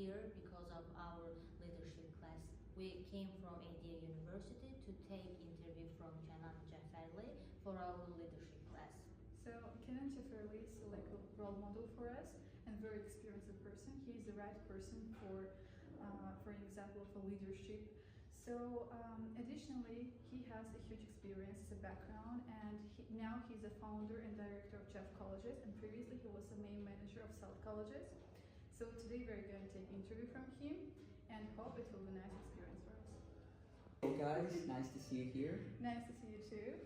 here because of our leadership class. We came from India University to take interview from Canan Jafarli for our leadership class. So Canan Jafarli is like a role model for us and very experienced person. He is the right person for an example of a leadership. So additionally, he has a huge experience as a background, and now he's a founder and director of Jeff Colleges, and previously he was the main manager of South Colleges. So today we're going to take interview from him and hope it will be a nice experience for us. Hey guys, nice to see you here. Nice to see you too.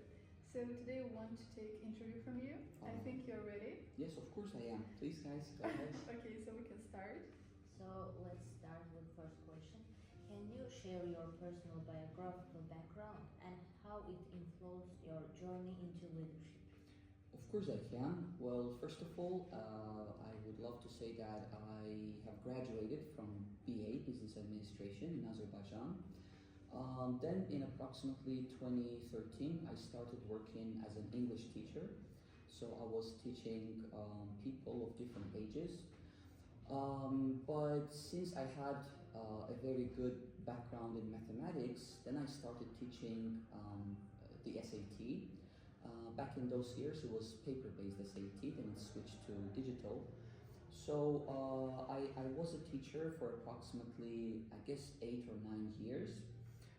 So today we want to take interview from you. I think you're ready. Yes, of course I am. Please guys, go ahead. Okay, so we can start. So let's start with first question. Can you share your personal biographical background and how it influenced your journey into leadership? Of course I can. Well, first of all, I would love to say that I have graduated from BA, Business Administration in Azerbaijan. Then in approximately 2013, I started working as an English teacher. So I was teaching people of different ages. But since I had a very good background in mathematics, then I started teaching the SAT. Back in those years, it was paper-based SAT, then it switched to digital. So I was a teacher for approximately, I guess, 8 or 9 years.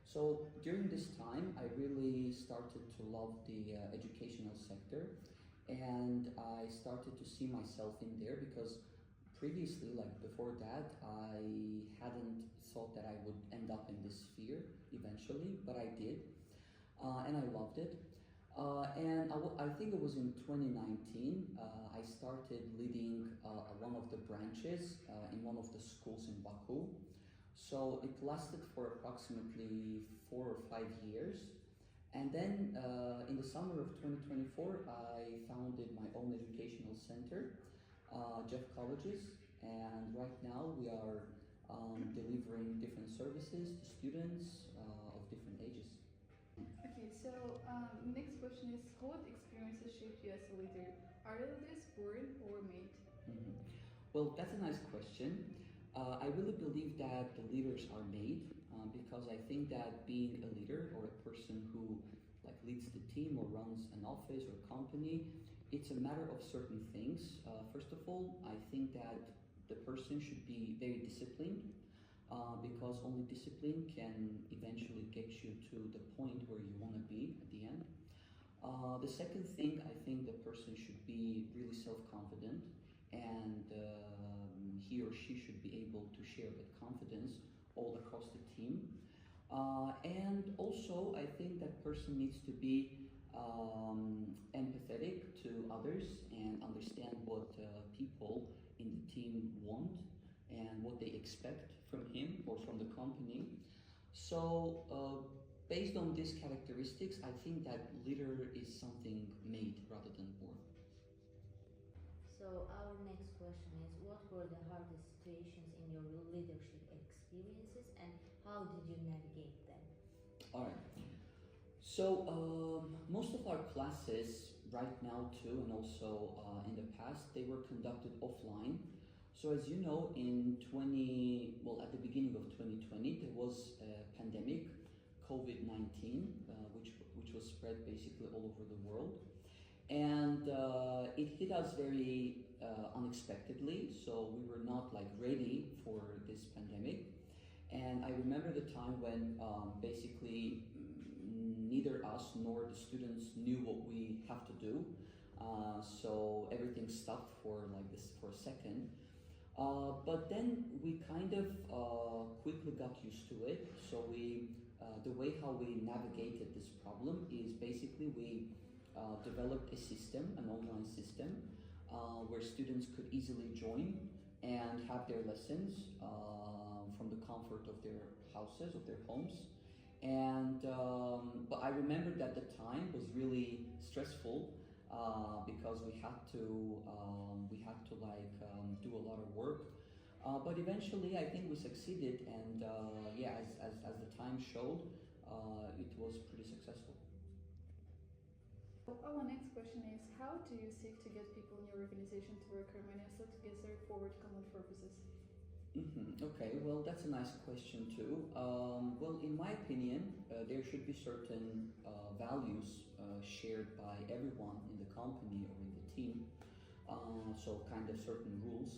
So during this time, I really started to love the educational sector, and I started to see myself in there because previously, like before that, I hadn't thought that I would end up in this sphere eventually, but I did, and I loved it. And I think it was in 2019, I started leading one of the branches in one of the schools in Baku. So it lasted for approximately 4 or 5 years. And then in the summer of 2024, I founded my own educational center, Jeff Colleges. And right now we are delivering different services to students of different ages. Okay, so next question is, what experiences shaped you as a leader? Are leaders born or made? Well, that's a nice question. I really believe that the leaders are made because I think that being a leader or a person who like leads the team or runs an office or company, it's a matter of certain things. First of all, I think that the person should be very disciplined because only discipline can eventually get you to the point where you want to be at the end. The second thing, I think the person should be really self-confident, and he or she should be able to share that confidence all across the team. And also, I think that person needs to be empathetic to others and understand what people in the team want and what they expect from him or from the company. So based on these characteristics, I think that leader is something made rather than born. So our next question is, what were the hardest situations in your leadership experiences and how did you navigate them? All right. So most of our classes right now too, and also in the past, they were conducted offline. So as you know, at the beginning of 2020, there was a pandemic, COVID-19, which was spread basically all over the world. And it hit us very unexpectedly, so we were not like ready for this pandemic. And I remember the time when basically neither us nor the students knew what we have to do. So everything stopped for like this for a second. But then we kind of quickly got used to it. So the way how we navigated this problem is basically we developed a system, an online system, where students could easily join and have their lessons from the comfort of their houses, of their homes. And but I remember that the time was really stressful because we had to do a lot of work. But eventually, I think we succeeded, and yeah, as the time showed, it was pretty successful. Our next question is, how do you seek to get people in your organization to work harmoniously together forward common purposes? Okay, well, that's a nice question too. Well, in my opinion, there should be certain values shared by everyone in the company or in the team. So, kind of certain rules,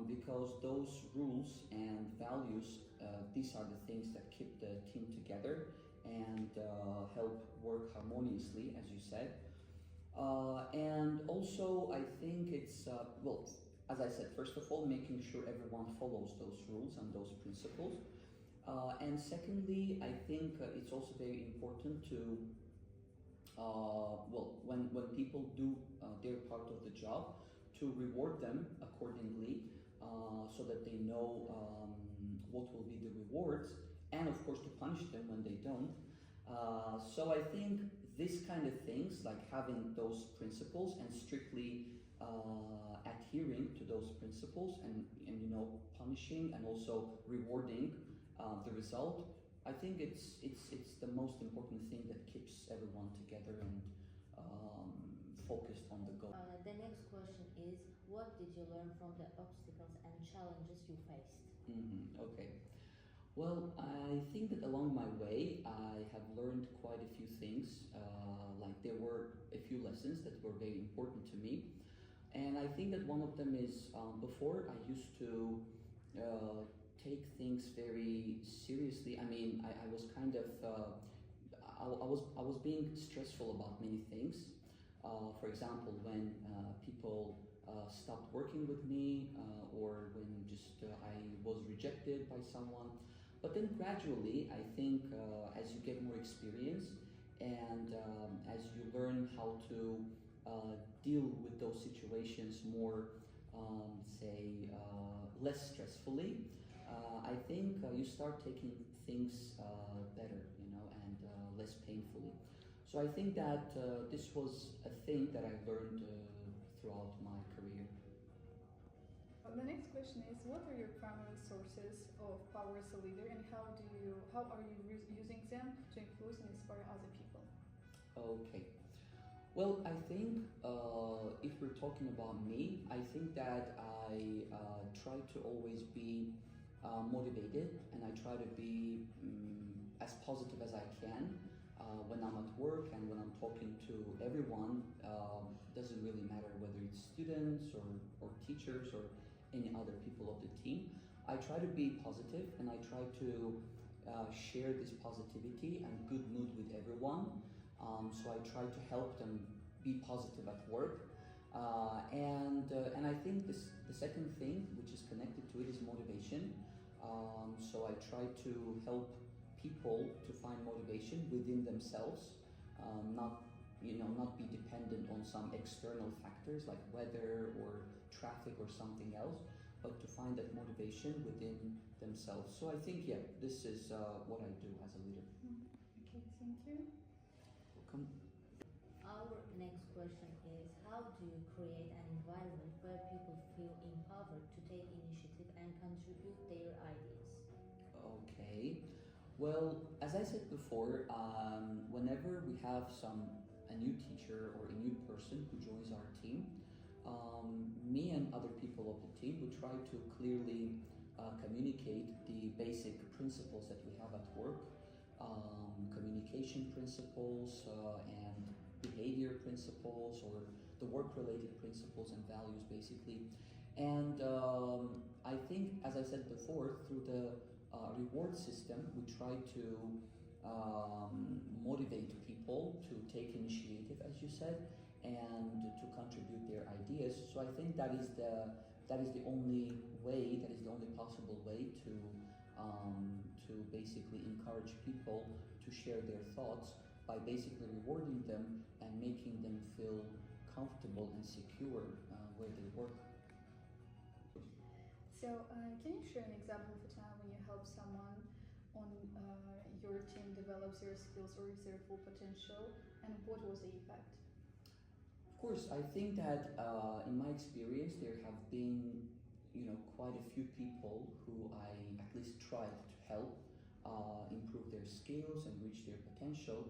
because those rules and values, these are the things that keep the team together and help work harmoniously, as you said. And also, I think it's, well, as I said, first of all, making sure everyone follows those rules and those principles. And secondly, I think it's also very important to, well, when people do their part of the job, to reward them accordingly so that they know what will be the rewards, and of course to punish them when they don't. So I think this kind of things, like having those principles and strictly adhering to those principles, and you know, punishing and also rewarding the result, I think it's the most important thing that keeps everyone together and focused on the goal. The next question is, what did you learn from the obstacles and challenges you faced? Okay. Well, I think that along my way, I have learned quite a few things. Like there were a few lessons that were very important to me. And I think that one of them is before I used to take things very seriously. I mean, I was kind of, I was being stressful about many things. For example, when people stopped working with me or when just I was rejected by someone. But then gradually, I think as you get more experience and as you learn how to deal with those situations more, say, less stressfully, I think you start taking things better, you know, and less painfully. So I think that this was a thing that I learned throughout my career. The next question is, what are your primary sources of power as a leader, and how are you using them to influence and inspire other people? Okay. Well, I think if we're talking about me, I think that I try to always be motivated, and I try to be as positive as I can when I'm at work and when I'm talking to everyone. Doesn't really matter whether it's students or teachers or any other people of the team. I try to be positive, and I try to share this positivity and good mood with everyone. So I try to help them be positive at work. And I think the second thing, which is connected to it, is motivation. So I try to help people to find motivation within themselves, not be dependent on some external factors like weather or traffic or something else, but to find that motivation within themselves. So I think, yeah, this is what I do as a leader. Okay, thank you. Welcome. Our next question is, how do you create an environment where people feel empowered to take initiative and contribute their ideas? Okay. Well, as I said before, whenever we have a new teacher or a new person who joins our team, me and other people of the team, we try to clearly communicate the basic principles that we have at work, communication principles and behavior principles, or the work-related principles and values, basically. And I think, as I said before, through the reward system, we try to motivate people to take initiative, as you said, and to contribute their ideas. So I think that is the only way, that is the only possible way to basically encourage people to share their thoughts, by basically rewarding them and making them feel comfortable and secure where they work. So, can you share an example of a time when you helped someone on your team develops their skills or reach their full potential, and what was the effect? Of course, I think that in my experience there have been, quite a few people who I at least tried to help improve their skills and reach their potential.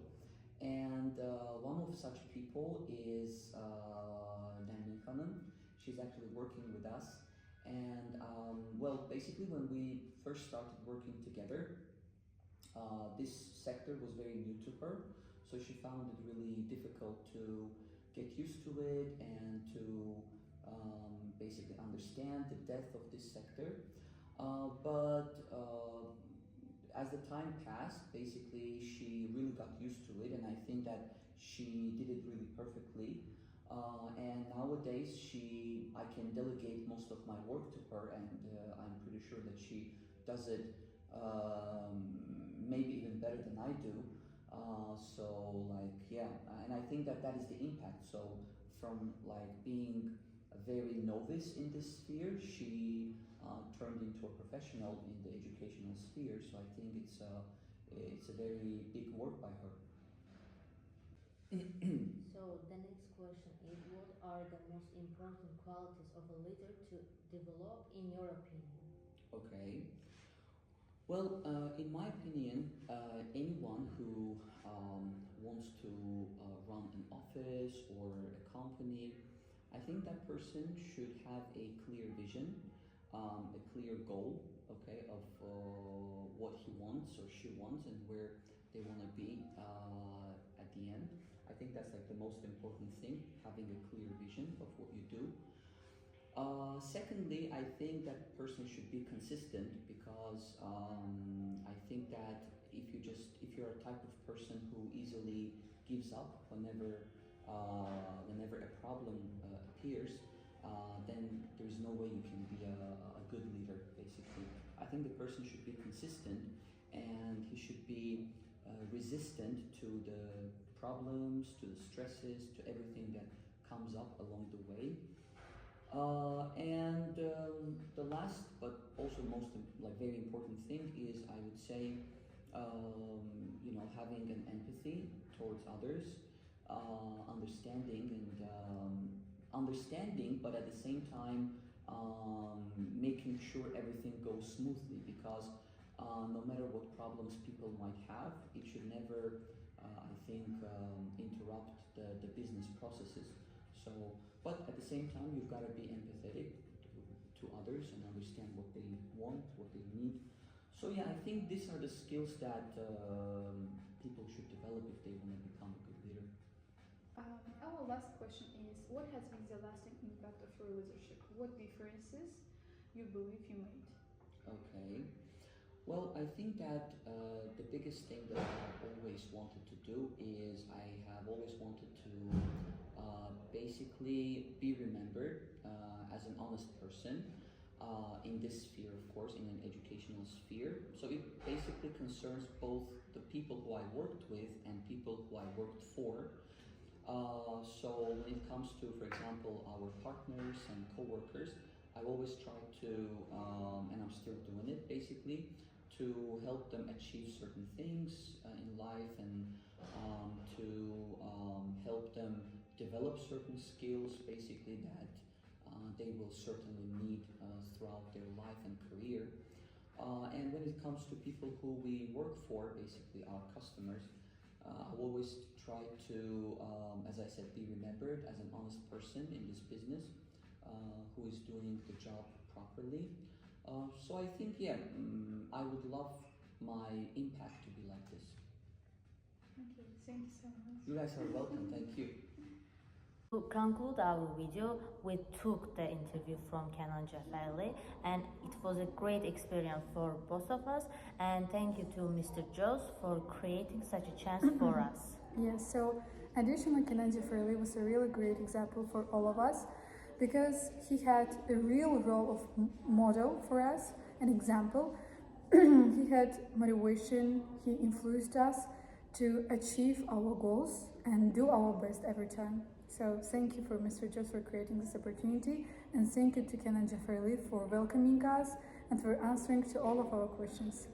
And one of such people is She's actually working with us, And well, basically, when we first started working together, this sector was very new to her, so she found it really difficult to get used to it and to basically understand the depth of this sector. But as the time passed, basically she really got used to it, and I think that she did it really perfectly. And nowadays, I can delegate most of my work to her, and I'm pretty sure that she does it maybe even better than I do. So like yeah, and I think that that is the impact. So from like being a very novice in this sphere, she turned into a professional in the educational sphere. So I think it's a very big work by her. So the next question is, what are the most important qualities of a leader to develop in your opinion? Okay. Well, in my opinion, anyone who wants to run an office or a company, I think that person should have a clear vision, a clear goal, okay, of what he wants or she wants and where they want to be at the end. I think that's like the most important thing, having a clear vision of what you do. Secondly, I think that person should be consistent because I think that if you're a type of person who easily gives up whenever a problem appears, then there's no way you can be a good leader. Basically, I think the person should be consistent and he should be resistant to the problems, to the stresses, to everything that comes up along the way. And the last, but also most like very important thing is, I would say, having an empathy towards others, understanding, but at the same time, making sure everything goes smoothly. Because no matter what problems people might have, it should never, I think, interrupt the business processes. So, but at the same time, you've got to be empathetic to others and understand what they want, what they need. So yeah, I think these are the skills that people should develop if they want to become a good leader. Our last question is, what has been the lasting impact of your leadership? What differences you believe you made? Okay. Well, I think that the biggest thing that I have always wanted to do is I have always wanted to basically be remembered as an honest person in this sphere, of course, in an educational sphere. So it basically concerns both the people who I worked with and people who I worked for. So when it comes to, for example, our partners and co-workers, I always try to, and I'm still doing it basically, to help them achieve certain things in life and to help them develop certain skills basically that they will certainly need throughout their life and career. And when it comes to people who we work for, basically our customers, I always try to, as I said, be remembered as an honest person in this business who is doing the job properly. So I think, yeah, I would love my impact to be like this. Okay, thank you so much. You guys are welcome. Thank you. To conclude our video, we took the interview from Kenan Jafarli, and it was a great experience for both of us. And thank you to Mr. Jos for creating such a chance for us. Yes, so additionally, Kenan Jafarli was a really great example for all of us because he had a real role of model for us, an example. He had motivation, he influenced us to achieve our goals and do our best every time. So thank you for Mr. Jos for creating this opportunity, and thank you to Kenan Jafarli for welcoming us and for answering to all of our questions.